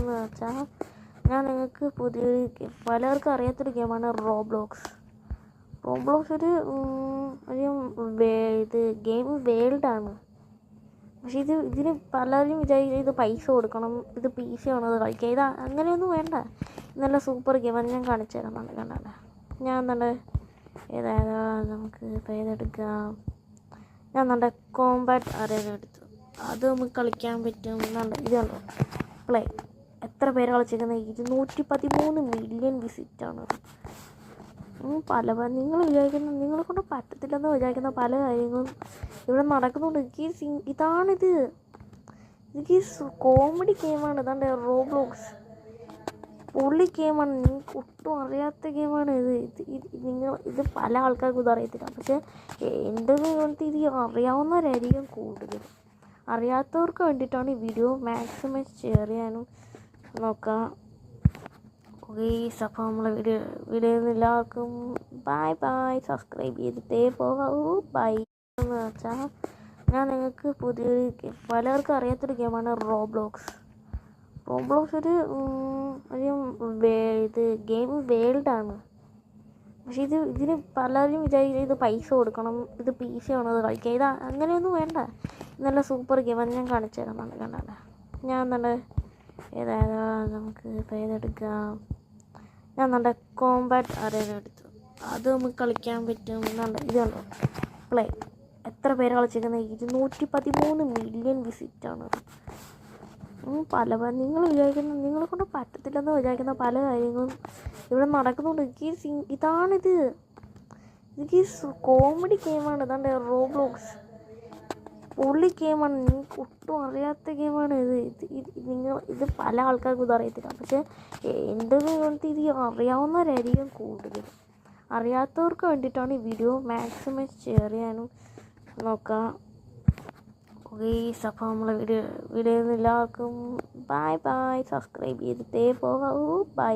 എന്ന് വെച്ചാൽ ഞാൻ നിങ്ങൾക്ക് പുതിയൊരു പലർക്കും അറിയാത്തൊരു ഗെയിമാണ് റോബ്ലോക്സ്. റോബ്ലോക്സ് ഒരു ഇത് ഗെയിം വേൾഡാണ്. പക്ഷേ ഇതിന് പലരും വിചാരിക്കുന്നത് ഇത് പൈസ കൊടുക്കണം, ഇത് PC ആണ് ഇത് കളിക്കുക. ഇത് അങ്ങനെയൊന്നും വേണ്ട. നല്ല സൂപ്പർ ഗെയിമാണ്. ഞാൻ കാണിച്ചു തരാം. കണ്ടേ ഞാൻ നല്ല ഏതായാലും നമുക്ക് ഇപ്പോൾ ഏതെടുക്കാം. ഞാൻ നല്ല കോമ്പാറ്റ് അരേന എടുത്തു. അത് നമുക്ക് കളിക്കാൻ പറ്റും. നല്ല ഇതുണ്ടോ പ്ലേ. എത്ര പേര് കളിച്ചിരിക്കുന്നത്? 213 മില്യൺ വിസിറ്റാണ്. നിങ്ങൾ വിചാരിക്കുന്ന നിങ്ങളെ കൊണ്ട് പറ്റത്തില്ലെന്ന് വിചാരിക്കുന്ന പല കാര്യങ്ങളും ഇവിടെ നടക്കുന്നുണ്ട്. ഇതാണിത്. കോമഡി ഗെയിമാണ്. ഇതാണ്ട് റോബ്ലോക്സ് പൊള്ളി ഗെയിമാണ്. നിങ്ങൾക്ക് ഒട്ടും അറിയാത്ത ഗെയിമാണ് ഇത് പല ആൾക്കാർക്കും ഇത് അറിയത്തില്ല. പക്ഷേ എൻ്റെ ഇത് അറിയാവുന്നവരായിരിക്കും കൂടുതൽ. അറിയാത്തവർക്ക് വേണ്ടിയിട്ടാണ് ഈ വീഡിയോ. മാക്സിമം ഷെയർ ചെയ്യാനും നോക്കാം. ഓക്കെ, അപ്പോൾ നമ്മളെ വീഡിയോ എല്ലാവർക്കും ബൈ. സബ്സ്ക്രൈബ് ചെയ്തിട്ടേ പോകാവൂ. ബൈ എന്ന് വെച്ചാൽ ഞാൻ നിങ്ങൾക്ക് പുതിയൊരു പലർക്കും അറിയാത്തൊരു ഗെയിമാണ് റോബ്ലോക്സ്. റോബ്ലോക്സ് ഒരു ഇത് ഗെയിം വേൾഡാണ്. പക്ഷേ ഇതിന് പലരും വിചാരിക്കുന്നത് ഇത് പൈസ കൊടുക്കണം, ഇത് PC ആണ് ഇത് കളിക്കുക. ഇത് അങ്ങനെയൊന്നും വേണ്ട. നല്ല സൂപ്പർ ഗെയിമാണ്. ഞാൻ കാണിച്ചു തരാം. കണ്ടേ ഞാൻ നല്ല ഏതായാലും നമുക്ക് ഇപ്പോൾ ഏതെടുക്കാം. ഞാൻ നല്ല കോമ്പാറ്റ് അരേന എടുത്തു. അത് നമുക്ക് കളിക്കാൻ പറ്റും. നല്ല ഇതുണ്ടോ പ്ലേ. എത്ര പേര് കളിച്ചിരിക്കുന്നത്? 213 മില്യൺ വിസിറ്റാണ്. നിങ്ങൾ വിചാരിക്കുന്ന നിങ്ങളെ കൊണ്ട് പറ്റത്തില്ലെന്ന് വിചാരിക്കുന്ന പല കാര്യങ്ങളും ഇവിടെ നടക്കുന്നുണ്ട്. ഇതാണിത്. കോമഡി ഗെയിമാണ്. ഇതാണ്ട് റോബ്ലോക്സ് പൊള്ളി ഗെയിമാണ്. നിങ്ങൾക്ക് ഒട്ടും അറിയാത്ത ഗെയിമാണ് ഇത് പല ആൾക്കാർക്കും ഇത് അറിയത്തില്ല. പക്ഷേ എൻ്റെ ഇത് അറിയാവുന്നവരായിരിക്കും കൂടുതൽ. അറിയാത്തവർക്ക് വേണ്ടിയിട്ടാണ് ഈ വീഡിയോ. മാക്സിമം ഷെയർ ചെയ്യാനും നോക്കാം. ഓക്കെ, അപ്പോൾ നമ്മളെ വീഡിയോ എല്ലാവർക്കും ബൈ. സബ്സ്ക്രൈബ് ചെയ്തിട്ടേ പോകാവൂ. ബൈ.